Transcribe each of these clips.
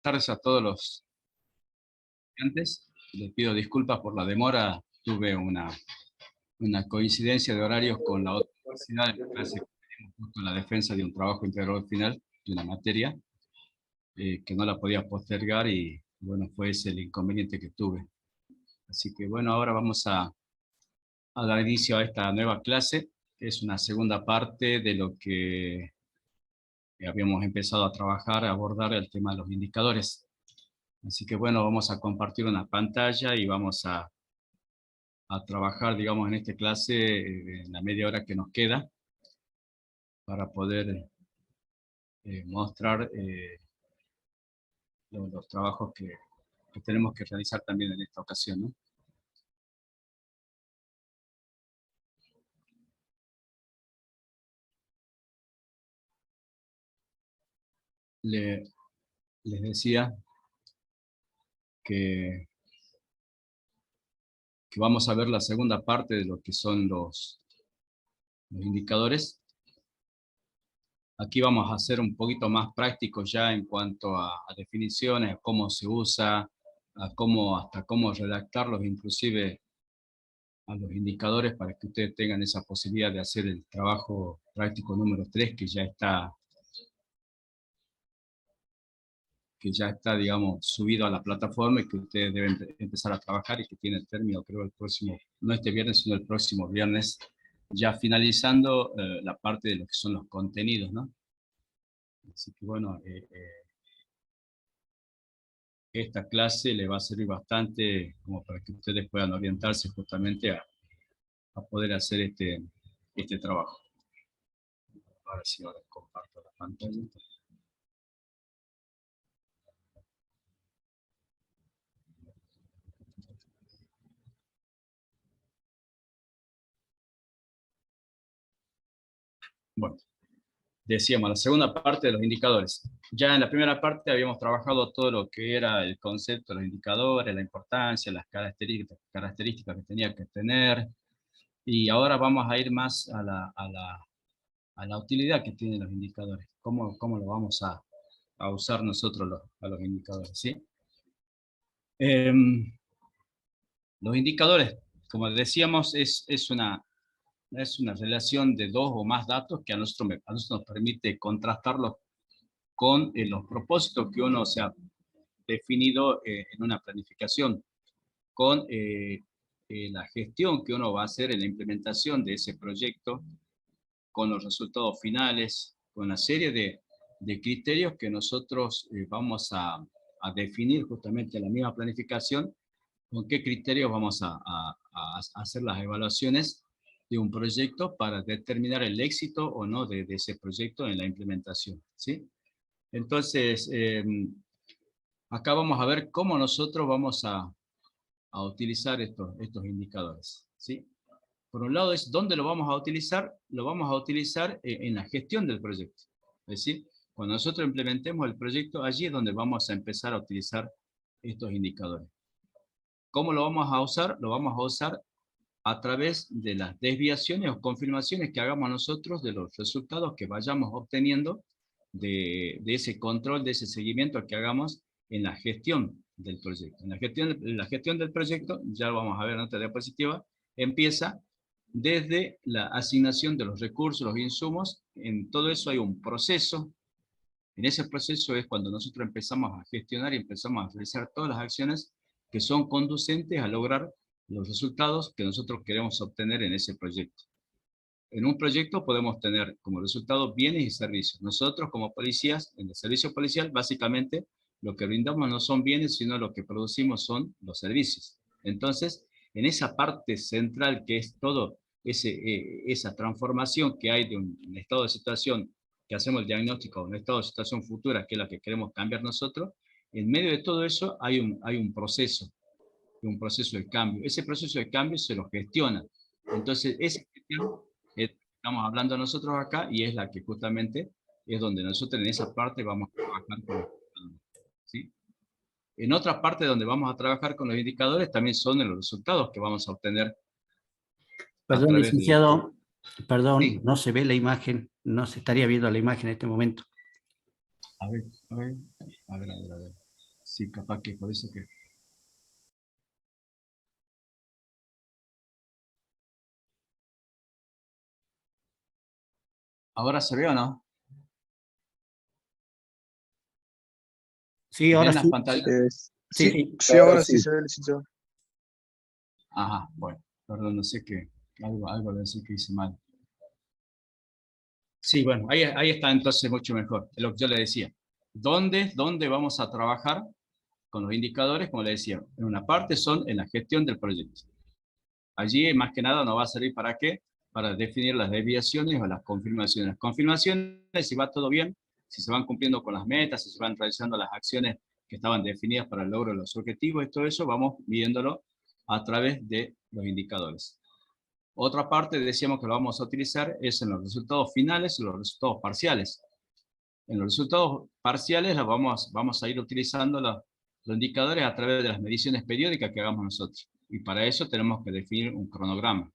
Tardes a todos los estudiantes. Les pido disculpas por la demora. Tuve una coincidencia de horarios con la otra universidad en la clase que teníamos justo en la defensa de un trabajo integral final de una materia que no la podía postergar y bueno, fue ese el inconveniente que tuve. Así que bueno, ahora vamos a dar inicio a esta nueva clase. Es una segunda parte de lo que habíamos empezado a trabajar, a abordar el tema de los indicadores. Así que bueno, vamos a compartir una pantalla y vamos a trabajar, digamos, en esta clase en la media hora que nos queda para poder mostrar los trabajos que tenemos que realizar también en esta ocasión, ¿no? Les decía que vamos a ver la segunda parte de lo que son los indicadores. Aquí vamos a hacer un poquito más prácticos ya en cuanto a definiciones, a cómo se usa, hasta cómo redactarlos, inclusive a los indicadores, para que ustedes tengan esa posibilidad de hacer el trabajo práctico número 3, que ya está, digamos, subido a la plataforma y que ustedes deben empezar a trabajar y que tiene término, creo, el próximo, no este viernes, sino el próximo viernes, ya finalizando la parte de lo que son los contenidos, ¿no? Así que bueno, esta clase le va a servir bastante como para que ustedes puedan orientarse justamente a poder hacer este trabajo. Ahora sí, ahora comparto la pantalla. Bueno, decíamos, la segunda parte de los indicadores. Ya en la primera parte habíamos trabajado todo lo que era el concepto de los indicadores, la importancia, las características que tenía que tener, y ahora vamos a ir más a la utilidad que tienen los indicadores, cómo lo vamos a usar nosotros a los indicadores, ¿sí? Los indicadores, como decíamos, es una relación de dos o más datos que a nosotros nos permite contrastarlos con los propósitos que uno se ha definido en una planificación, con la gestión que uno va a hacer en la implementación de ese proyecto, con los resultados finales, con una serie de criterios que nosotros vamos a definir justamente en la misma planificación, con qué criterios vamos a hacer las evaluaciones de un proyecto para determinar el éxito o no de ese proyecto en la implementación, ¿sí? Entonces, acá vamos a ver cómo nosotros vamos a utilizar estos indicadores, ¿sí? Por un lado es dónde lo vamos a utilizar en la gestión del proyecto. Es decir, cuando nosotros implementemos el proyecto, allí es donde vamos a empezar a utilizar estos indicadores. ¿Cómo lo vamos a usar? Lo vamos a usar a través de las desviaciones o confirmaciones que hagamos nosotros de los resultados que vayamos obteniendo de ese control, de ese seguimiento que hagamos en la gestión del proyecto. En la gestión del proyecto, ya lo vamos a ver en otra diapositiva, empieza desde la asignación de los recursos, los insumos. En todo eso hay un proceso. En ese proceso es cuando nosotros empezamos a gestionar y empezamos a realizar todas las acciones que son conducentes a lograr los resultados que nosotros queremos obtener en ese proyecto. En un proyecto podemos tener como resultado bienes y servicios. Nosotros como policías, en el servicio policial, básicamente lo que brindamos no son bienes, sino lo que producimos son los servicios. Entonces, en esa parte central que es todo esa transformación que hay de un estado de situación, que hacemos el diagnóstico, un estado de situación futura, que es la que queremos cambiar nosotros, en medio de todo eso hay un proceso de cambio. Ese proceso de cambio se lo gestiona. Entonces, esa gestión estamos hablando nosotros acá y es la que justamente es donde nosotros en esa parte vamos a trabajar con los indicadores, ¿sí? En otra parte donde vamos a trabajar con los indicadores también son los resultados que vamos a obtener a Perdón, través de... licenciado, perdón, ¿Sí? no se ve la imagen, no se estaría viendo la imagen en este momento. A ver, a ver, a ver, a ver, a ver. Sí, capaz que por eso que... ¿Ahora se ve o no? Sí, ahora ¿Ven las sí. pantallas? Sí, Sí, sí. sí, ahora sí se ve, licenciado. Ajá, bueno, perdón, no sé qué, algo de decir que hice mal. Sí, bueno, ahí está entonces mucho mejor, es lo que yo le decía. ¿Dónde vamos a trabajar con los indicadores? Como le decía, en una parte son en la gestión del proyecto. Allí, más que nada, nos va a servir para qué? Para definir las desviaciones o las confirmaciones. Las confirmaciones, si va todo bien, si se van cumpliendo con las metas, si se van realizando las acciones que estaban definidas para el logro de los objetivos y todo eso, vamos midiéndolo a través de los indicadores. Otra parte, decíamos que lo vamos a utilizar, es en los resultados finales y los resultados parciales. En los resultados parciales vamos a ir utilizando los indicadores a través de las mediciones periódicas que hagamos nosotros. Y para eso tenemos que definir un cronograma,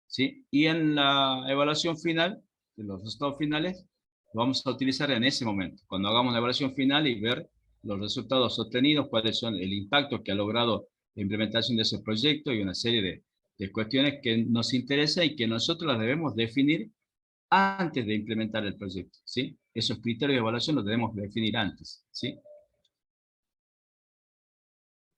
¿sí? Y en la evaluación final, de los resultados finales, lo vamos a utilizar en ese momento, cuando hagamos la evaluación final y ver los resultados obtenidos, cuáles son el impacto que ha logrado la implementación de ese proyecto y una serie de cuestiones que nos interesan y que nosotros las debemos definir antes de implementar el proyecto, ¿sí? Esos criterios de evaluación los debemos definir antes, ¿sí?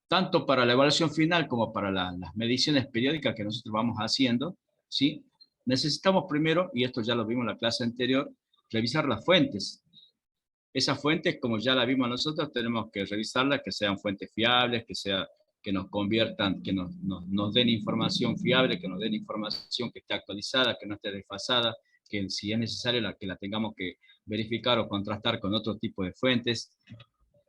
Tanto para la evaluación final como para las mediciones periódicas que nosotros vamos haciendo, ¿sí? Necesitamos primero, y esto ya lo vimos en la clase anterior, revisar las fuentes. Esas fuentes, como ya la vimos nosotros, tenemos que revisarlas, que sean fuentes fiables, que nos conviertan, que nos den información fiable, que nos den información que esté actualizada, que no esté desfasada, que si es necesario que la tengamos que verificar o contrastar con otro tipo de fuentes.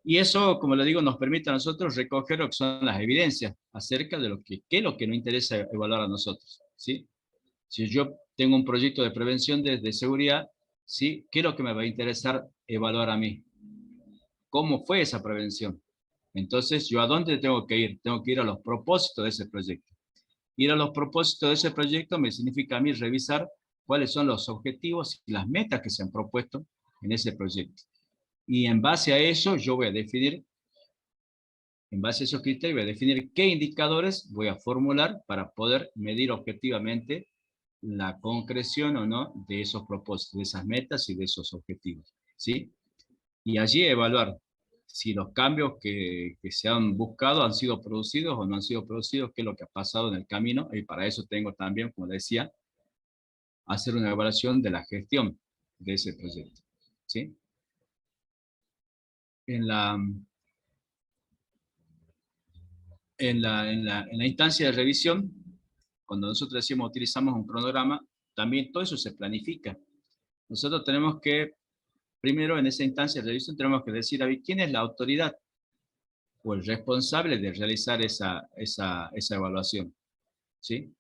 Y eso, como le digo, nos permite a nosotros recoger lo que son las evidencias acerca de qué es lo que nos interesa evaluar a nosotros, ¿sí? Si yo tengo un proyecto de prevención de seguridad, ¿sí? ¿Qué es lo que me va a interesar evaluar a mí? ¿Cómo fue esa prevención? Entonces, ¿yo a dónde tengo que ir? Tengo que ir a los propósitos de ese proyecto. Ir a los propósitos de ese proyecto me significa a mí revisar cuáles son los objetivos y las metas que se han propuesto en ese proyecto. Y en base a eso, yo voy a definir, en base a esos criterios, voy a definir qué indicadores voy a formular para poder medir objetivamente la concreción o no de esos propósitos, de esas metas y de esos objetivos, ¿sí? Y allí evaluar si los cambios que se han buscado han sido producidos o no han sido producidos, qué es lo que ha pasado en el camino, y para eso tengo también, como decía, hacer una evaluación de la gestión de ese proyecto, ¿sí? En la, en la instancia de revisión, cuando nosotros decimos utilizamos un cronograma, también todo eso se planifica. Nosotros tenemos que, primero en esa instancia de revisión, tenemos que decir, a ver, ¿quién es la autoridad o el responsable de realizar esa evaluación? ¿Sí?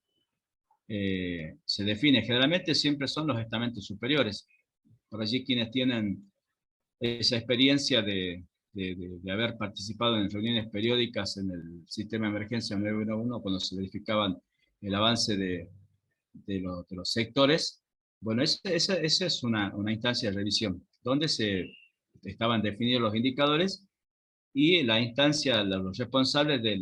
Se define, generalmente siempre son los estamentos superiores, por allí quienes tienen esa experiencia de haber participado en reuniones periódicas en el sistema de emergencia 911 cuando se verificaban el avance de los sectores. Bueno, esa es una instancia de revisión, donde se estaban definidos los indicadores y la instancia, los responsables de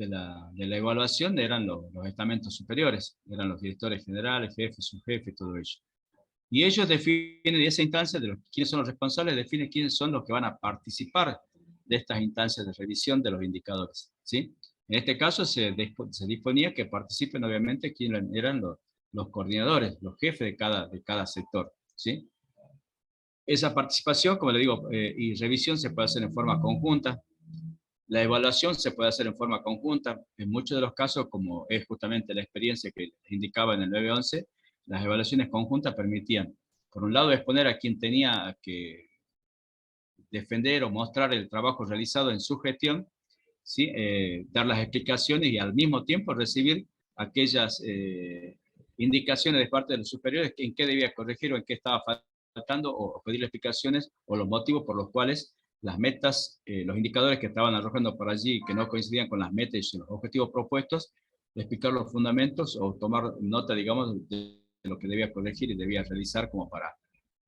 la evaluación eran los estamentos superiores, eran los directores generales, jefes, subjefes, todo ello. Y ellos definen esa instancia de quiénes son los responsables, definen quiénes son los que van a participar de estas instancias de revisión de los indicadores, ¿sí? En este caso se disponía que participen obviamente quienes eran los coordinadores, los jefes de cada sector, ¿sí? Esa participación, como le digo, y revisión se puede hacer en forma conjunta. La evaluación se puede hacer en forma conjunta. En muchos de los casos, como es justamente la experiencia que indicaba en el 911, las evaluaciones conjuntas permitían, por un lado, exponer a quien tenía que defender o mostrar el trabajo realizado en su gestión, ¿sí? Dar las explicaciones y al mismo tiempo recibir aquellas indicaciones de parte de los superiores en qué debía corregir o en qué estaba faltando o pedir explicaciones o los motivos por los cuales las metas, los indicadores que estaban arrojando por allí que no coincidían con las metas y los objetivos propuestos, explicar los fundamentos o tomar nota, digamos, de lo que debía corregir y debía realizar como para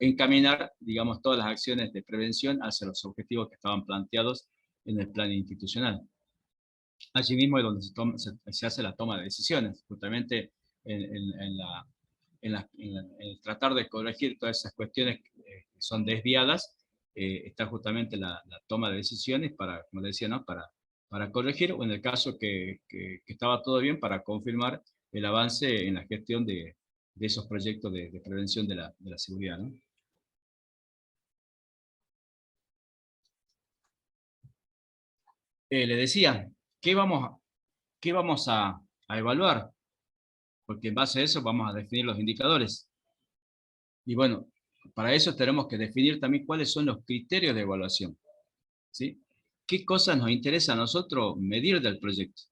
encaminar, digamos, todas las acciones de prevención hacia los objetivos que estaban planteados en el plan institucional. Allí mismo es donde se hace la toma de decisiones, justamente en el tratar de corregir todas esas cuestiones que son desviadas, está justamente la toma de decisiones para, como decía, ¿no? Para corregir, o en el caso que estaba todo bien, para confirmar el avance en la gestión de esos proyectos de prevención de la seguridad, ¿no? Le decía, ¿qué vamos a evaluar? Porque en base a eso vamos a definir los indicadores. Y bueno, para eso tenemos que definir también cuáles son los criterios de evaluación, ¿sí? ¿Qué cosas nos interesa a nosotros medir del proyecto?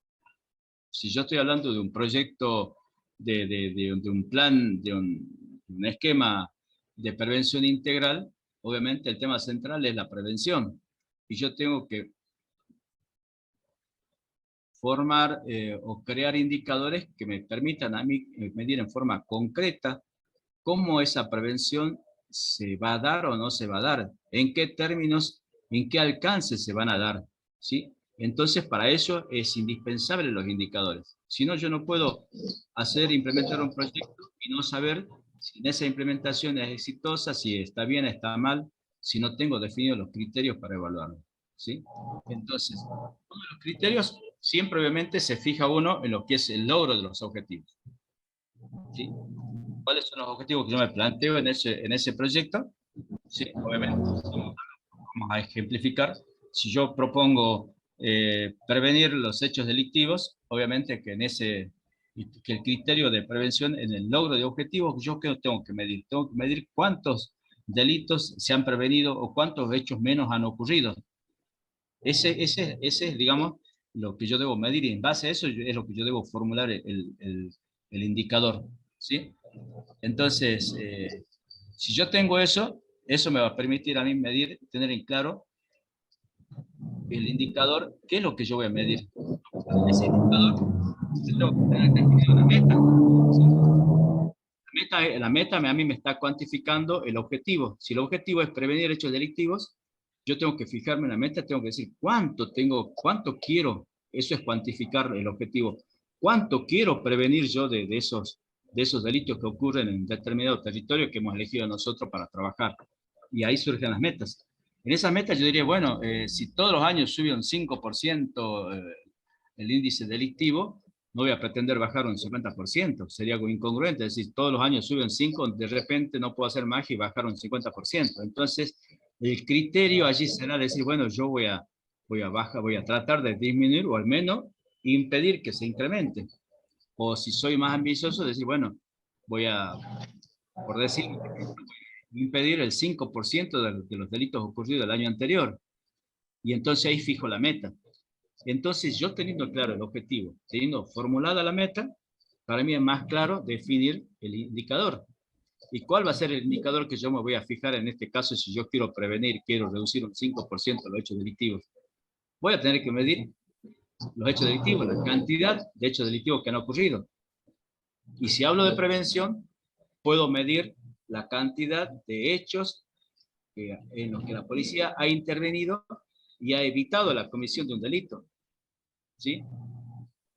Si yo estoy hablando de un proyecto, de un plan, de un esquema de prevención integral, obviamente el tema central es la prevención. Y yo tengo que formar o crear indicadores que me permitan a mí medir en forma concreta cómo esa prevención se va a dar o no se va a dar, en qué términos, en qué alcance se van a dar, ¿sí? Entonces, para eso es indispensable los indicadores. Si no, yo no puedo implementar un proyecto y no saber si en esa implementación es exitosa, si está bien, está mal, si no tengo definidos los criterios para evaluarlo, ¿sí? Entonces, uno de los criterios, siempre obviamente se fija uno en lo que es el logro de los objetivos, ¿sí? ¿Cuáles son los objetivos que yo me planteo en ese proyecto? Sí, obviamente. Vamos a ejemplificar. Si yo propongo prevenir los hechos delictivos, obviamente que que el criterio de prevención en el logro de objetivos, yo qué tengo que medir. Tengo que medir cuántos delitos se han prevenido o cuántos hechos menos han ocurrido. Ese es, digamos, lo que yo debo medir, y en base a eso es lo que yo debo formular el indicador, ¿sí? Entonces, si yo tengo eso, eso me va a permitir a mí medir, tener en claro el indicador, qué es lo que yo voy a medir. Ese indicador, yo tengo que tener definido una meta. La meta a mí me está cuantificando el objetivo. Si el objetivo es prevenir hechos delictivos, yo tengo que fijarme en la meta, tengo que decir cuánto quiero, eso es cuantificar el objetivo. ¿Cuánto quiero prevenir yo de esos delitos que ocurren en determinado territorio que hemos elegido nosotros para trabajar? Y ahí surgen las metas. En esas metas yo diría, bueno, si todos los años sube un 5% el índice delictivo, no voy a pretender bajar un 50%, sería algo incongruente, es decir, todos los años suben 5, de repente no puedo hacer magia y bajar un 50%. Entonces, el criterio allí será decir, bueno, yo voy a tratar de disminuir o al menos impedir que se incremente. O si soy más ambicioso, decir, bueno, por decir, impedir el 5% de los delitos ocurridos el año anterior. Y entonces ahí fijo la meta. Entonces, yo teniendo claro el objetivo, teniendo formulada la meta, para mí es más claro definir el indicador. ¿Y cuál va a ser el indicador que yo me voy a fijar en este caso si yo quiero prevenir, quiero reducir un 5% los hechos delictivos? Voy a tener que medir los hechos delictivos, la cantidad de hechos delictivos que han ocurrido. Y si hablo de prevención, puedo medir la cantidad de hechos en los que la policía ha intervenido y ha evitado la comisión de un delito, ¿sí?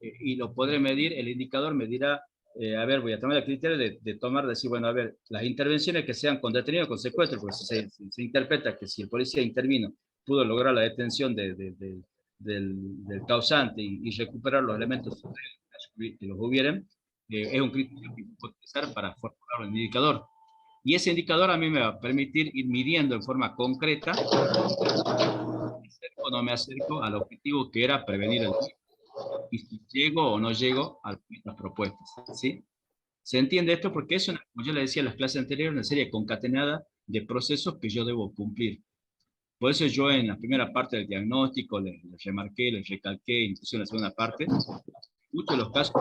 Y lo podré medir, el indicador me dirá, a ver, voy a tomar el criterio de decir, bueno, a ver, las intervenciones que sean con detenido o con secuestro, porque se interpreta que si el policía intervino, pudo lograr la detención del causante y recuperar los elementos que los hubieran, es un criterio que puedo utilizar para formular un indicador. Y ese indicador a mí me va a permitir ir midiendo en forma concreta si o no me acerco al objetivo que era prevenir el delito, y si llego o no llego a las propuestas, ¿sí? ¿Se entiende esto? Porque es, como yo le decía en las clases anteriores, una serie concatenada de procesos que yo debo cumplir. Por eso yo en la primera parte del diagnóstico les remarqué, les recalqué, incluso en la segunda parte, muchos de los casos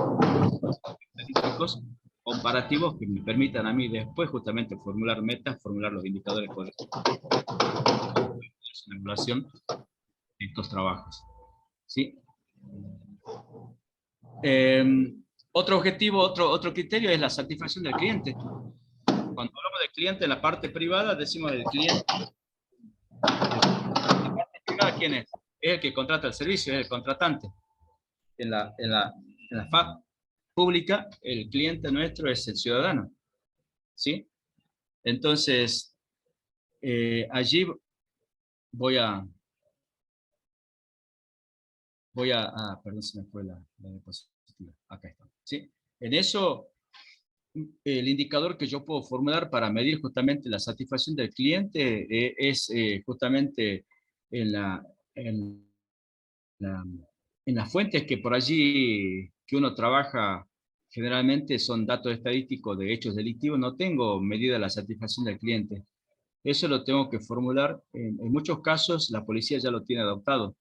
estadísticos comparativos que me permitan a mí después justamente formular metas, formular los indicadores correctos. Es una evaluación de estos trabajos, ¿sí? Otro objetivo, otro criterio es la satisfacción del cliente. Cuando hablamos del cliente en la parte privada, decimos el cliente. La parte privada, ¿quién es? Es el que contrata el servicio, es el contratante. En la FAP pública, el cliente nuestro es el ciudadano, ¿sí? Entonces, allí voy a perdón, se me fue la diapositiva. Acá está, ¿sí? En eso, el indicador que yo puedo formular para medir justamente la satisfacción del cliente es justamente en en la, en las fuentes que por allí que uno trabaja, generalmente son datos estadísticos de hechos delictivos. No tengo medida la satisfacción del cliente. Eso lo tengo que formular. En muchos casos la policía ya lo tiene adoptado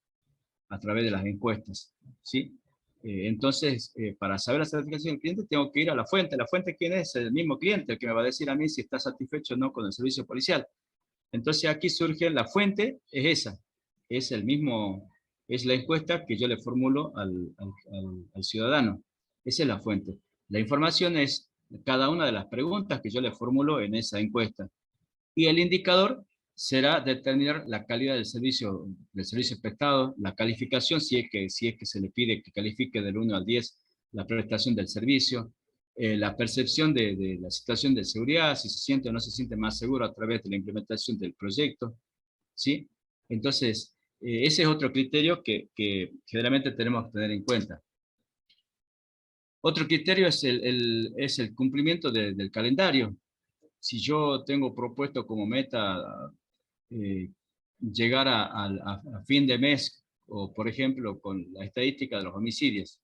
a través de las encuestas, ¿sí? Entonces, para saber la satisfacción del cliente, tengo que ir a la fuente. ¿La fuente quién es? El mismo cliente, el que me va a decir a mí si está satisfecho o no con el servicio policial. Entonces, aquí surge la fuente, es esa. Es el mismo, es la encuesta que yo le formulo al ciudadano. Esa es la fuente. La información es cada una de las preguntas que yo le formulo en esa encuesta. Y el indicador será determinar la calidad del servicio prestado, la calificación, si es que se le pide que califique del 1 al 10 la prestación del servicio, la percepción de la situación de seguridad, si se siente o no se siente más seguro a través de la implementación del proyecto, ¿sí? Entonces, ese es otro criterio que generalmente tenemos que tener en cuenta. Otro criterio es el cumplimiento del calendario. Si yo tengo propuesto como meta llegar a fin de mes, o por ejemplo con la estadística de los homicidios,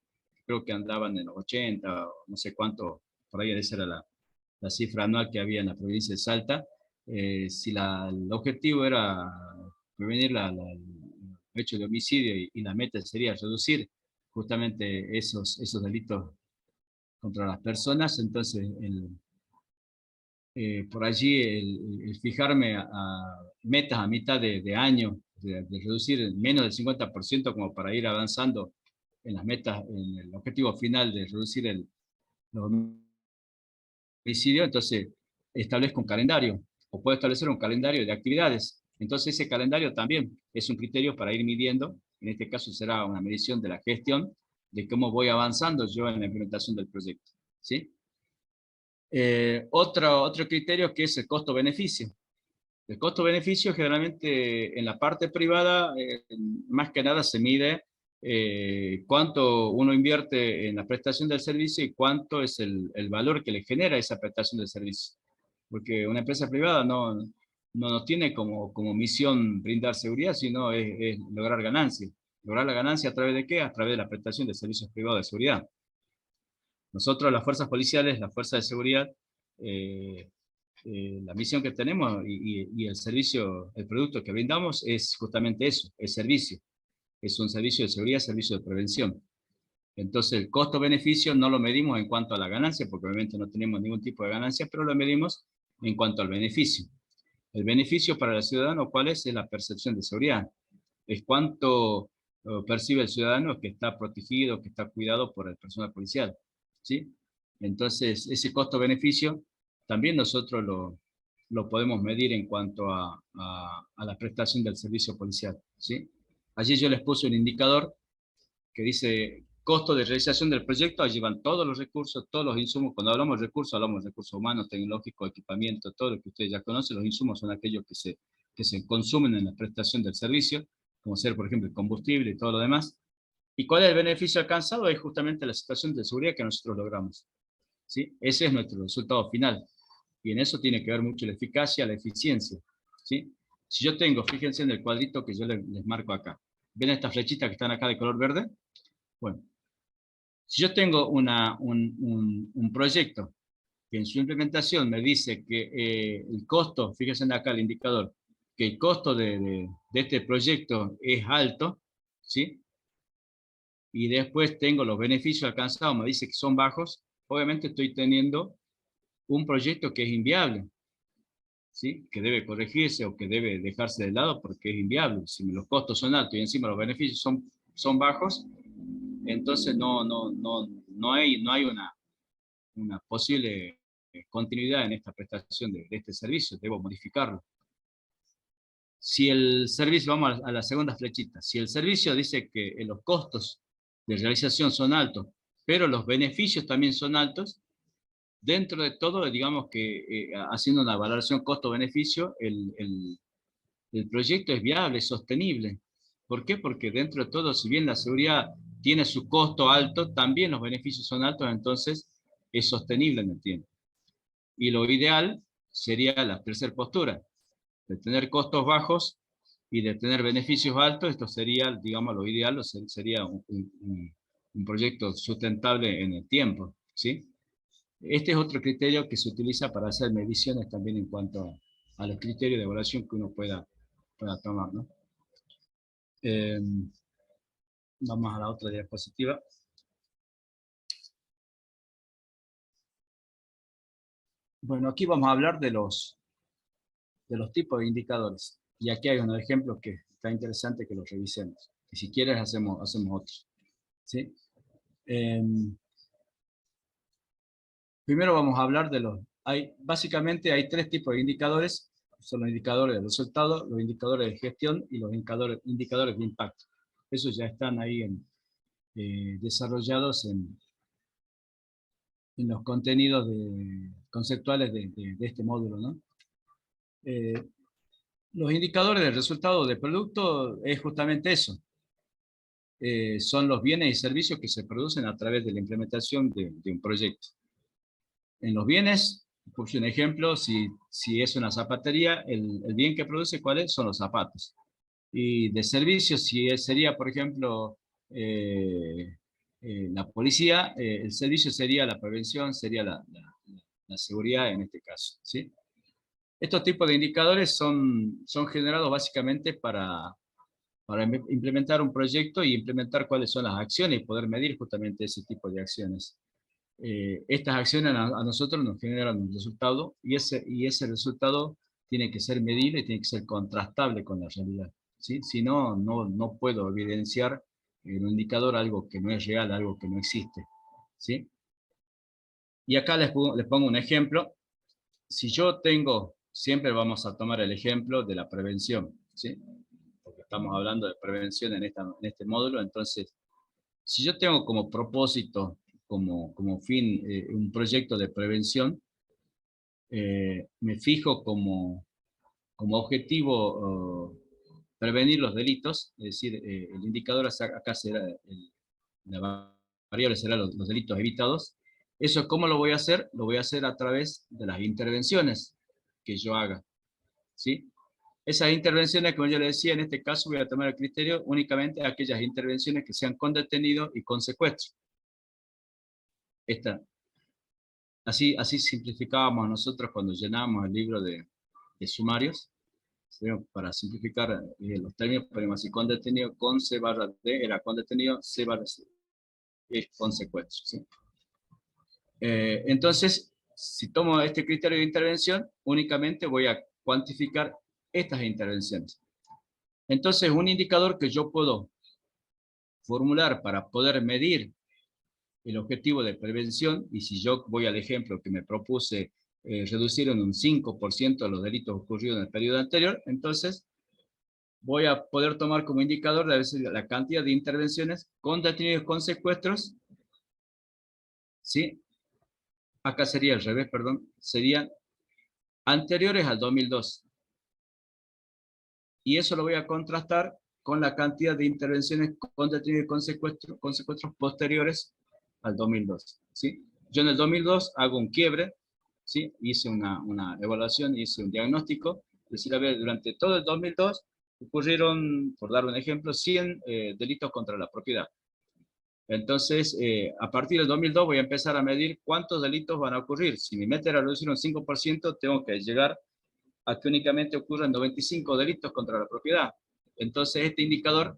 creo que andaban en los 80, o no sé cuánto, por ahí esa era la cifra anual que había en la provincia de Salta. Si el objetivo era prevenir el hecho de homicidio y la meta sería reducir justamente esos delitos contra las personas, entonces por allí el fijarme a metas a mitad de año, de reducir menos del 50% como para ir avanzando en las metas, en el objetivo final de reducir los homicidios, entonces establezco un calendario, o puedo establecer un calendario de actividades. Entonces ese calendario también es un criterio para ir midiendo, en este caso será una medición de la gestión, de cómo voy avanzando yo en la implementación del proyecto, ¿sí? Otro criterio que es el costo-beneficio. El costo-beneficio generalmente en la parte privada, más que nada se mide cuánto uno invierte en la prestación del servicio y cuánto es el valor que le genera esa prestación del servicio. Porque una empresa privada no tiene como misión brindar seguridad, sino es lograr ganancia. ¿Lograr la ganancia a través de qué? A través de la prestación de servicios privados de seguridad. Nosotros, las fuerzas policiales, las fuerzas de seguridad, la misión que tenemos y el servicio, el producto que brindamos es justamente eso, es servicio. Es un servicio de seguridad, servicio de prevención. Entonces el costo-beneficio no lo medimos en cuanto a la ganancia, porque obviamente no tenemos ningún tipo de ganancia, pero lo medimos en cuanto al beneficio. El beneficio para el ciudadano, ¿cuál es? Es la percepción de seguridad. Es cuánto percibe el ciudadano que está protegido, que está cuidado por el personal policial, ¿sí? Entonces, ese costo-beneficio también nosotros lo podemos medir en cuanto a la prestación del servicio policial, ¿sí? Allí yo les puse un indicador que dice costo de realización del proyecto, allí van todos los recursos, todos los insumos. Cuando hablamos de recursos humanos, tecnológicos, equipamiento, todo lo que ustedes ya conocen. Los insumos son aquellos que se consumen en la prestación del servicio, como ser, por ejemplo, el combustible y todo lo demás. ¿Y cuál es el beneficio alcanzado? Es justamente la situación de seguridad que nosotros logramos, ¿sí? Ese es nuestro resultado final. Y en eso tiene que ver mucho la eficacia, la eficiencia, ¿sí? Si yo tengo, fíjense en el cuadrito que yo les marco acá. ¿Ven estas flechitas que están acá de color verde? Bueno, si yo tengo un proyecto que en su implementación me dice que el costo, fíjense acá el indicador, que el costo de este proyecto es alto, ¿sí? Y después tengo los beneficios alcanzados, me dice que son bajos, obviamente estoy teniendo un proyecto que es inviable, ¿sí? Que debe corregirse o que debe dejarse de lado porque es inviable. Si los costos son altos y encima los beneficios son bajos, entonces no hay una posible continuidad en esta prestación de este servicio, debo modificarlo. Si el servicio, vamos a la segunda flechita, si el servicio dice que los costos de realización son altos, pero los beneficios también son altos, dentro de todo, digamos que haciendo una valoración costo-beneficio, el proyecto es viable, es sostenible. ¿Por qué? Porque dentro de todo, si bien la seguridad tiene su costo alto, también los beneficios son altos, entonces es sostenible en el tiempo. Y lo ideal sería la tercera postura, de tener costos bajos y de tener beneficios altos. Esto sería, digamos, lo ideal, sería un proyecto sustentable en el tiempo, ¿sí? Este es otro criterio que se utiliza para hacer mediciones también en cuanto a los criterios de evaluación que uno pueda tomar, ¿no? Vamos a la otra diapositiva. Bueno, aquí vamos a hablar de los tipos de indicadores. Y aquí hay unos ejemplos que está interesante que los revisemos. Y si quieres hacemos otros. ¿Sí? Primero vamos a hablar de básicamente hay tres tipos de indicadores. Son los indicadores de resultado, los indicadores de gestión y los indicadores de impacto. Esos ya están ahí desarrollados en los contenidos conceptuales de este módulo, ¿no? Los indicadores de resultado de producto es justamente eso. Son los bienes y servicios que se producen a través de la implementación de un proyecto. En los bienes, puse un ejemplo, si es una zapatería, el bien que produce, ¿cuáles son los zapatos? Y de servicios, sería, por ejemplo, la policía, el servicio sería la prevención, sería la seguridad en este caso, ¿sí? Estos tipos de indicadores son generados básicamente para implementar un proyecto y implementar cuáles son las acciones y poder medir justamente ese tipo de acciones. Estas acciones a nosotros nos generan un resultado y ese resultado tiene que ser medible y tiene que ser contrastable con la realidad, ¿sí? Si no, no puedo evidenciar en un indicador algo que no es real, algo que no existe, ¿sí? Y acá les pongo un ejemplo. Si yo siempre vamos a tomar el ejemplo de la prevención, ¿sí? Porque estamos hablando de prevención en este módulo. Entonces, si yo tengo como propósito, como fin, un proyecto de prevención, me fijo como objetivo prevenir los delitos, es decir, el indicador acá será, la variable será los delitos evitados. ¿Eso cómo lo voy a hacer? Lo voy a hacer a través de las intervenciones que yo haga, ¿sí? Esas intervenciones, como yo le decía, en este caso voy a tomar el criterio únicamente de aquellas intervenciones que sean con detenido y con secuestro. Así simplificábamos nosotros cuando llenábamos el libro de sumarios. Para simplificar los términos, ponemos así: con detenido, con C/D, era con detenido, C/C, es con secuestro, ¿sí? Entonces, si tomo este criterio de intervención, únicamente voy a cuantificar estas intervenciones. Entonces, un indicador que yo puedo formular para poder medir el objetivo de prevención, y si yo voy al ejemplo que me propuse, reducir en un 5% los delitos ocurridos en el periodo anterior, entonces voy a poder tomar como indicador la cantidad de intervenciones con detenidos con secuestros, ¿sí? Acá sería al revés, perdón, serían anteriores al 2002. Y eso lo voy a contrastar con la cantidad de intervenciones con detenidos con secuestros posteriores al 2002, ¿sí? Yo en el 2002 hago un quiebre, ¿sí? Hice una evaluación, hice un diagnóstico, es decir, a ver, durante todo el 2002 ocurrieron, por dar un ejemplo, 100 delitos contra la propiedad. Entonces, a partir del 2002 voy a empezar a medir cuántos delitos van a ocurrir. Si mi meta era reducir un 5%, tengo que llegar a que únicamente ocurran 95 delitos contra la propiedad. Entonces, este indicador,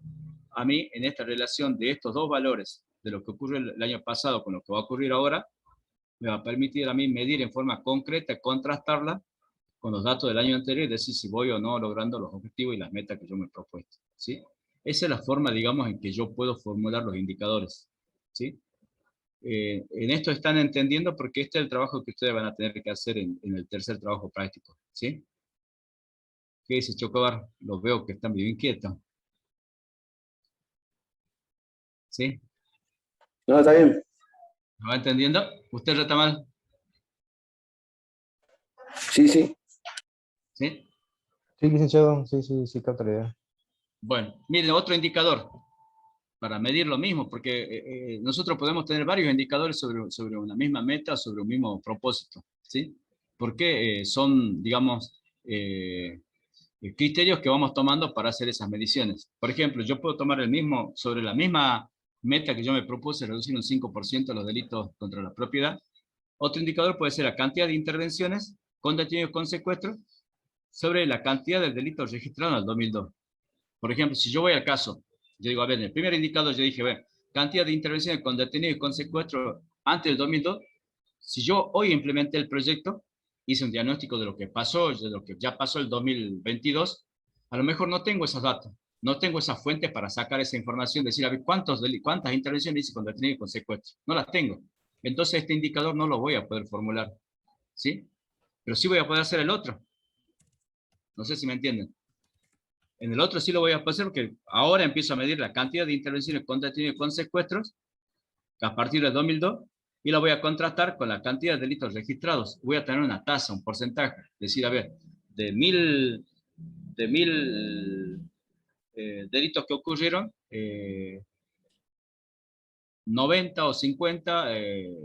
a mí, en esta relación de estos dos valores, de lo que ocurrió el año pasado con lo que va a ocurrir ahora, me va a permitir a mí medir en forma concreta, contrastarla con los datos del año anterior y decir si voy o no logrando los objetivos y las metas que yo me he propuesto, ¿sí? Esa es la forma, digamos, en que yo puedo formular los indicadores, ¿sí? en esto están entendiendo porque este es el trabajo que ustedes van a tener que hacer en el tercer trabajo práctico, ¿sí? ¿Qué dice Chocobar? Los veo que están bien inquietos, ¿sí? No, está bien. ¿Me va entendiendo? ¿Usted, Retamal? Sí, sí. ¿Sí? Sí, licenciado, sí, sí, sí, capta la idea. Bueno, miren, otro indicador para medir lo mismo, porque nosotros podemos tener varios indicadores sobre una misma meta, sobre un mismo propósito, ¿sí? Porque son, digamos, criterios que vamos tomando para hacer esas mediciones. Por ejemplo, yo puedo tomar el mismo, sobre la misma meta que yo me propuse, reducir un 5% los delitos contra la propiedad. Otro indicador puede ser la cantidad de intervenciones con detenidos con secuestro sobre la cantidad de delitos registrados en el 2002. Por ejemplo, si yo voy al caso, yo digo, a ver, en el primer indicador yo dije, bueno, cantidad de intervenciones con detenidos y con secuestro antes del 2002, si yo hoy implementé el proyecto, hice un diagnóstico de lo que pasó, de lo que ya pasó el 2022, a lo mejor no tengo esos datos, no tengo esa fuente para sacar esa información, decir, a ver, cuántas intervenciones hice con detenidos y con secuestro. No las tengo. Entonces este indicador no lo voy a poder formular, ¿sí? Pero sí voy a poder hacer el otro. No sé si me entienden. En el otro sí lo voy a hacer porque ahora empiezo a medir la cantidad de intervenciones con detenidos y con secuestros a partir del 2002 y la voy a contrastar con la cantidad de delitos registrados. Voy a tener una tasa, un porcentaje. Es decir, a ver, de mil delitos que ocurrieron, 90 o 50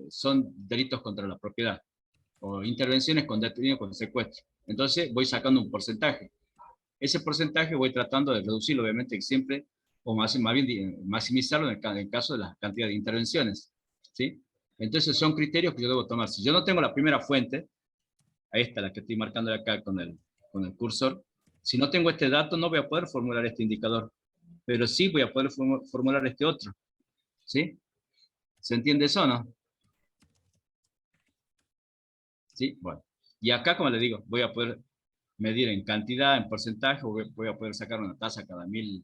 son delitos contra la propiedad o intervenciones con detenidos con secuestro. Entonces voy sacando un porcentaje. Ese porcentaje voy tratando de reducirlo, obviamente, siempre, o más bien maximizarlo en el caso de la cantidad de intervenciones, ¿sí? Entonces son criterios que yo debo tomar. Si yo no tengo la primera fuente, ahí está la que estoy marcando acá con el cursor, si no tengo este dato no voy a poder formular este indicador, pero sí voy a poder formular este otro, ¿sí? ¿Se entiende eso o no? ¿Sí? Bueno. Y acá, como le digo, voy a poder medir en cantidad, en porcentaje, o voy a poder sacar una tasa cada mil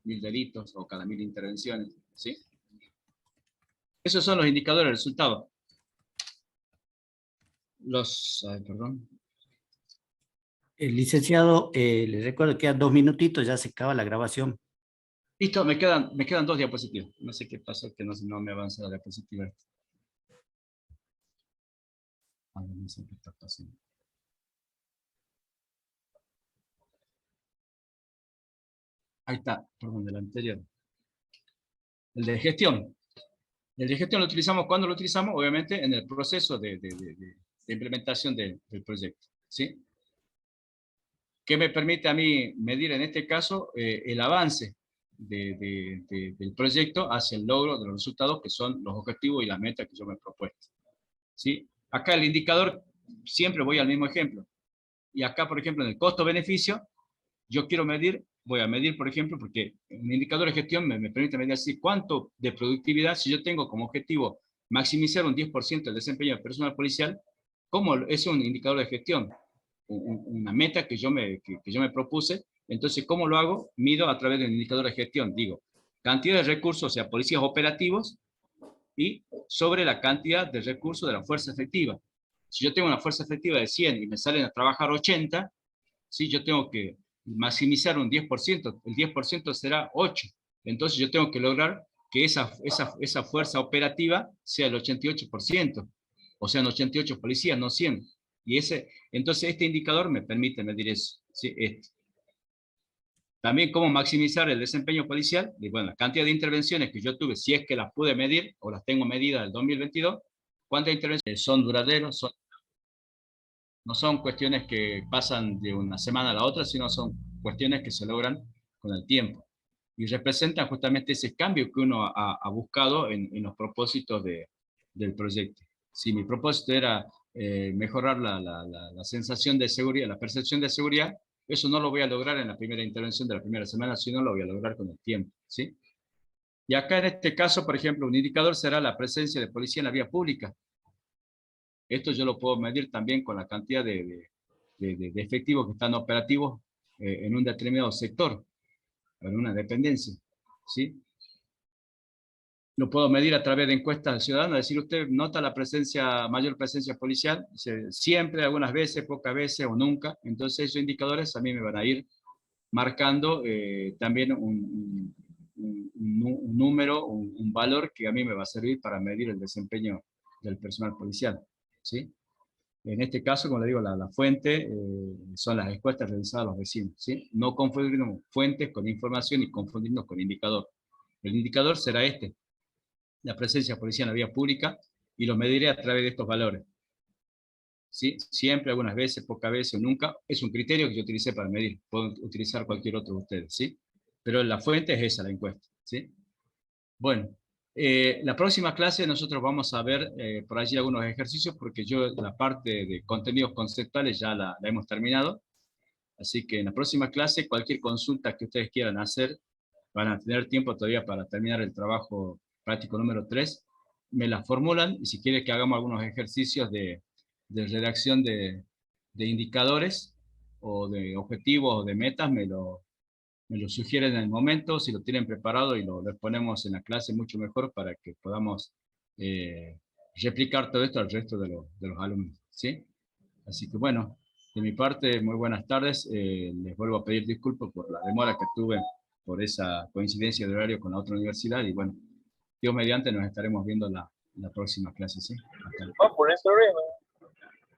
delitos o cada 1000 intervenciones, ¿sí? Esos son los indicadores de resultado. Perdón. Licenciado, le recuerdo que quedan 2 minutitos, ya se acaba la grabación. Listo, me quedan 2 diapositivas. No sé qué pasó, que no me avanza la diapositiva. No sé qué está pasando. Ahí está, perdón, del anterior. El de gestión. El de gestión lo utilizamos, ¿cuándo lo utilizamos? Obviamente en el proceso de implementación del proyecto, ¿sí? ¿Qué me permite a mí medir en este caso el avance del proyecto hacia el logro de los resultados que son los objetivos y las metas que yo me he propuesto? ¿Sí? Acá el indicador, siempre voy al mismo ejemplo. Y acá, por ejemplo, en el costo-beneficio, yo quiero medir, voy a medir, por ejemplo, porque un indicador de gestión me permite medir así cuánto de productividad, si yo tengo como objetivo maximizar un 10% del desempeño del personal policial, ¿cómo es un indicador de gestión? Una meta que yo me propuse, entonces, ¿cómo lo hago? Mido a través de un indicador de gestión, digo, cantidad de recursos, o sea, policías operativos, y sobre la cantidad de recursos de la fuerza efectiva. Si yo tengo una fuerza efectiva de 100 y me salen a trabajar 80, ¿sí? Yo tengo que maximizar un 10%, el 10% será 8. Entonces yo tengo que lograr que esa fuerza operativa sea el 88%, o sean 88 policías, no 100. Entonces este indicador me permite medir eso, ¿sí? También cómo maximizar el desempeño policial, y bueno, la cantidad de intervenciones que yo tuve, si es que las pude medir, o las tengo medidas del 2022, cuántas intervenciones son duraderos, no son cuestiones que pasan de una semana a la otra, sino son cuestiones que se logran con el tiempo. Y representan justamente ese cambio que uno ha buscado en los propósitos del proyecto. Si mi propósito era mejorar la sensación de seguridad, la percepción de seguridad, eso no lo voy a lograr en la primera intervención de la primera semana, sino lo voy a lograr con el tiempo, ¿sí? Y acá en este caso, por ejemplo, un indicador será la presencia de policía en la vía pública. Esto yo lo puedo medir también con la cantidad de efectivos que están operativos en un determinado sector, en una dependencia, ¿sí? Lo puedo medir a través de encuestas ciudadanas, decir, usted nota la presencia, mayor presencia policial, siempre, algunas veces, pocas veces o nunca. Entonces esos indicadores a mí me van a ir marcando también un número, un valor que a mí me va a servir para medir el desempeño del personal policial, ¿sí? En este caso, como le digo, la fuente son las encuestas realizadas a los vecinos, ¿sí? No confundirnos fuentes con información y confundirnos con indicador. El indicador será este, la presencia policial en la vía pública, y lo mediré a través de estos valores, ¿sí? Siempre, algunas veces, pocas veces o nunca. Es un criterio que yo utilicé para medir. Puedo utilizar cualquier otro de ustedes, ¿sí? Pero la fuente es esa, la encuesta, ¿sí? Bueno, la próxima clase nosotros vamos a ver por allí algunos ejercicios, porque yo la parte de contenidos conceptuales ya la hemos terminado. Así que en la próxima clase, cualquier consulta que ustedes quieran hacer, van a tener tiempo todavía para terminar el trabajo práctico número 3, me la formulan, y si quieren que hagamos algunos ejercicios de redacción de indicadores, o de objetivos, o de metas, me lo sugieren en el momento, si lo tienen preparado, y lo ponemos en la clase mucho mejor para que podamos replicar todo esto al resto de los alumnos, ¿sí? Así que bueno, de mi parte, muy buenas tardes. Les vuelvo a pedir disculpas por la demora que tuve por esa coincidencia de horario con la otra universidad, y bueno, Dios mediante nos estaremos viendo la próxima clase, ¿sí? Hasta luego.